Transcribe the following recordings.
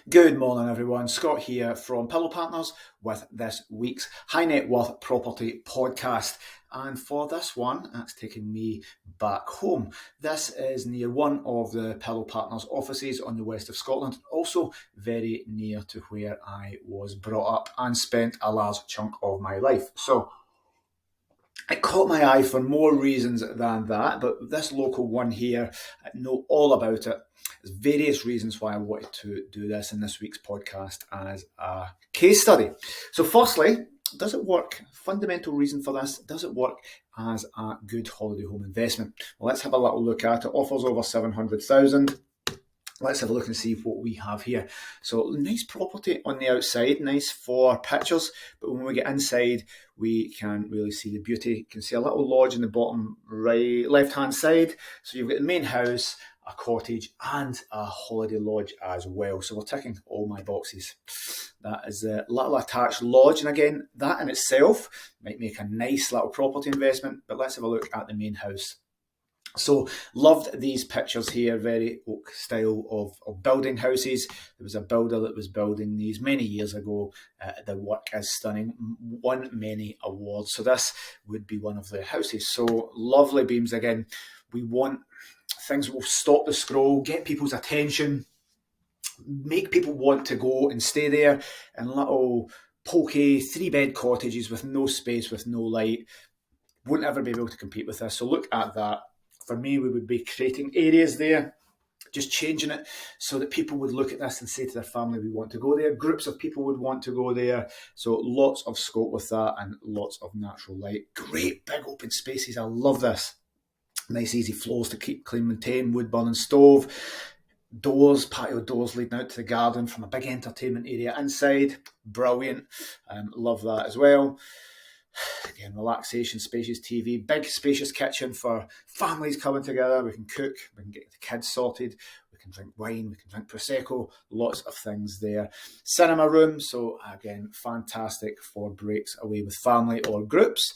Good morning, everyone. Scott here from Pillow Partners with this week's High Net Worth Property Podcast. And for this one, that's taking me back home. This is near one of the Pillow Partners offices on the west of Scotland, also very near to where I was brought up and spent a large chunk of my life. So it caught my eye for more reasons than that, but this local one here, I know all about it. There's various reasons why I wanted to do this in this week's podcast as a case study. So firstly, does it work? Fundamental reason for this, does it work as a good holiday home investment? Well, let's have a little look at it. Offers over 700,000. Let's have a look and see what we have here. So nice property on the outside, nice for pictures, but when we get inside, we can really see the beauty. You can see a little lodge in the bottom right, left-hand side. So you've got the main house, a cottage, and a holiday lodge as well. So we're ticking all my boxes. That is a little attached lodge, and again, that in itself might make a nice little property investment, but let's have a look at the main house. So loved these pictures here, very oak style of building houses. There was a builder that was building these many years ago. The work is stunning, won many awards. So this would be one of the houses. So lovely beams again. We want things that will stop the scroll, get people's attention, make people want to go and stay there in little pokey 3-bed cottages with no space, with no light. Wouldn't ever be able to compete with this. So look at that. For me, we would be creating areas there, just changing it so that people would look at this and say to their family, we want to go there. Groups of people would want to go there. So lots of scope with that and lots of natural light. Great big open spaces. I love this. Nice easy floors to keep clean, maintain, wood burning stove. Doors, patio doors leading out to the garden from a big entertainment area inside. Brilliant. Love that as well. Again, relaxation, spacious TV, big spacious kitchen for families coming together. We can cook, we can get the kids sorted, we can drink wine, we can drink Prosecco, lots of things there. Cinema room, so again, fantastic for breaks away with family or groups.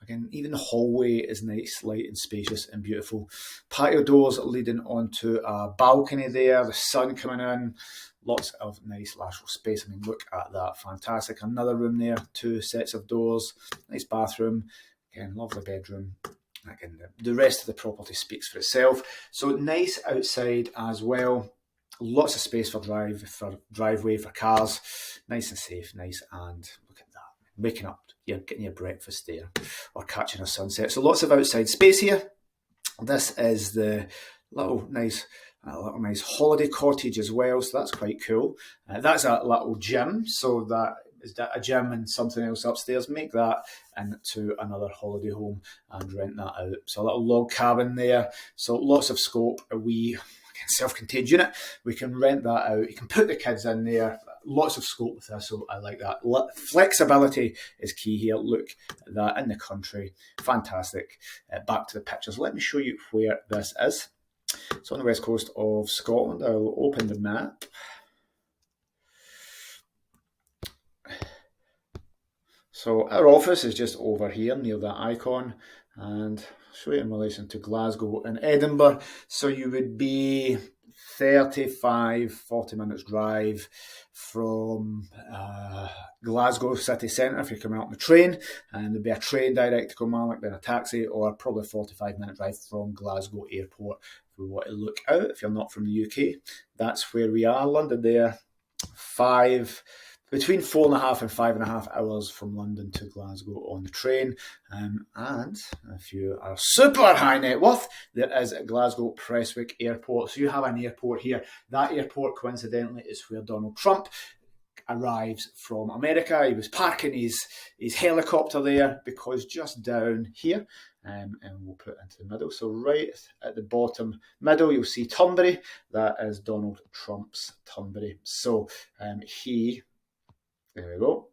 Again, even the hallway is nice, light and spacious and beautiful. Patio doors leading onto a balcony there, the sun coming in. Lots of nice lateral space. I mean, look at that. Fantastic. Another room there, 2 sets of doors. Nice bathroom. Again, lovely bedroom. Again, the rest of the property speaks for itself. So nice outside as well. Lots of space for driveway, for cars. Nice and safe, nice. And look at that. Waking up, you're getting your breakfast there or catching a sunset. So lots of outside space here. This is the little nice holiday cottage as well, so that's quite cool. That's a little gym, so that is a gym and something else upstairs. Make that into another holiday home and rent that out. So a little log cabin there, so lots of scope. A wee self-contained unit, we can rent that out. You can put the kids in there. Lots of scope with this, so I like that. Flexibility is key here. Look at that in the country. Fantastic. Back to the pictures. Let me show you where this is. It's on the west coast of Scotland. I'll open the map. So our office is just over here near that icon, and I'll show you in relation to Glasgow and Edinburgh. So you would be 40 minutes drive from Glasgow city centre if you're coming out on the train, and there'd be a train direct to Kilmarnock, then a taxi, or probably a 45-minute drive from Glasgow airport if we want to look out. If you're not from the UK, that's where we are. London there, between 4.5 and 5.5 hours from London to Glasgow on the train. And if you are super high net worth, there is Glasgow Prestwick Airport. So you have an airport here. That airport, coincidentally, is where Donald Trump arrives from America. He was parking his helicopter there because just down here, and we'll put it into the middle. So right at the bottom middle, you'll see Turnberry. That is Donald Trump's Turnberry. So there we go.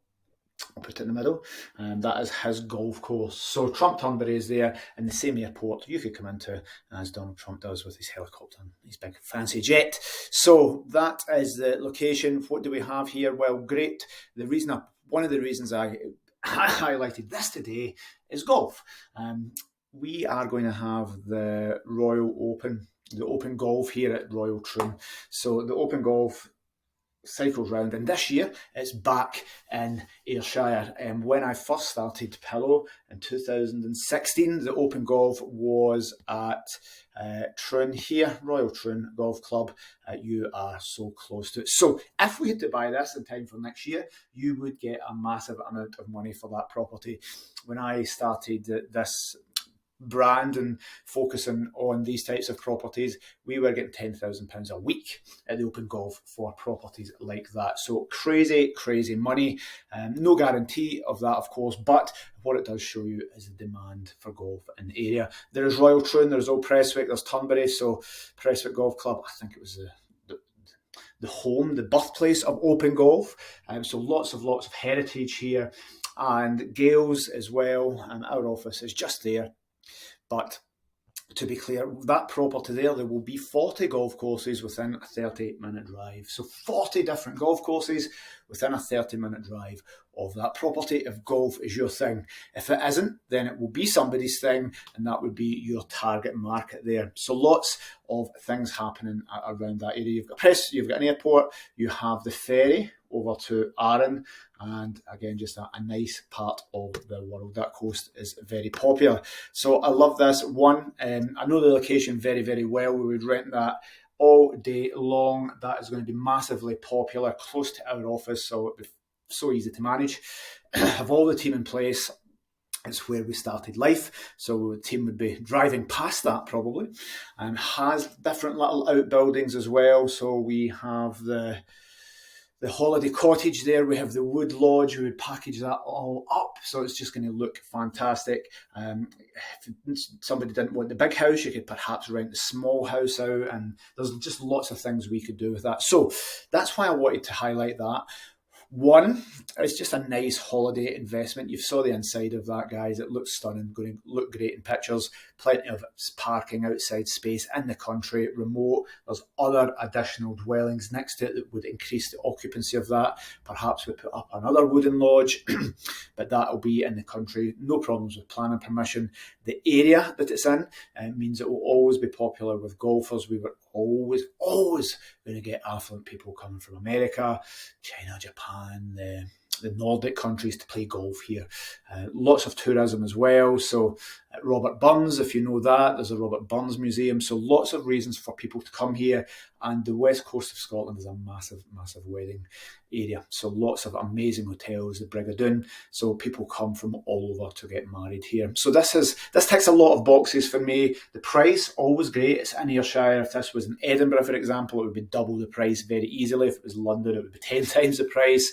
I'll put it in the middle. That is his golf course. So Trump Turnberry is there in the same airport you could come into as Donald Trump does with his helicopter, his big fancy jet. So that is the location. What do we have here? Well, great. One of the reasons I highlighted this today is golf. We are going to have the Open Golf here at Royal Troon. So the Open Golf cycles round, and this year it's back in Ayrshire. When I first started Pillow in 2016, the Open Golf was at Troon here, Royal Troon Golf Club. You are so close to it. So if we had to buy this in time for next year, you would get a massive amount of money for that property. When I started this brand and focusing on these types of properties, we were getting £10,000 a week at the Open Golf for properties like that. So crazy, crazy money. No guarantee of that, of course, but what it does show you is the demand for golf in the area. There is Royal Troon, there's Old Prestwick, there's Turnberry. So Prestwick Golf Club, I think it was the home, the birthplace of Open Golf. So lots of heritage here, and Gales as well. Our office is just there. But to be clear, that property there will be 40 golf courses within a 30-minute drive. So 40 different golf courses within a 30-minute drive of that property, if golf is your thing. If it isn't, then it will be somebody's thing, and that would be your target market there. So lots of things happening around that area. You've got an airport, you have the ferry over to Arran, and again, just a nice part of the world. That coast is very popular. So I love this one. I know the location very, very well. We would rent that all day long. That is going to be massively popular, close to our office, so it'd be so easy to manage. Have all the team in place. It's where we started life, so the team would be driving past that probably. Has different little outbuildings as well. So we have the holiday cottage there, we have the wood lodge. We would package that all up, so it's just going to look fantastic. If somebody didn't want the big house, you could perhaps rent the small house out, and there's just lots of things we could do with that. So that's why I wanted to highlight that. One, it's just a nice holiday investment. You saw the inside of that, guys. It looks stunning, going to look great in pictures. Plenty of parking outside space in the country, remote. There's other additional dwellings next to it that would increase the occupancy of that. Perhaps we put up another wooden lodge, but that'll be in the country. No problems with planning permission. The area that it's in means it will always be popular with golfers. We were always going to get affluent people coming from America, China, Japan, the Nordic countries to play golf here. Lots of tourism as well. So Robert Burns, if you know that, there's a Robert Burns Museum. So lots of reasons for people to come here. And the west coast of Scotland is a massive, massive wedding area. So lots of amazing hotels, the Brigadoon. So people come from all over to get married here. So this ticks a lot of boxes for me. The price, always great. It's in Ayrshire. If this was in Edinburgh, for example, it would be double the price very easily. If it was London, it would be 10 times the price.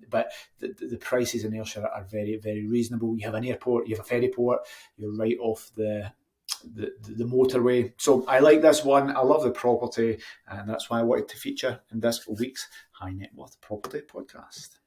But the prices in Ayrshire are very, very reasonable. You have an airport, you have a ferry port, you're right off the motorway. So I like this one. I love the property, and that's why I wanted to feature in this week's High Net Worth Property Podcast.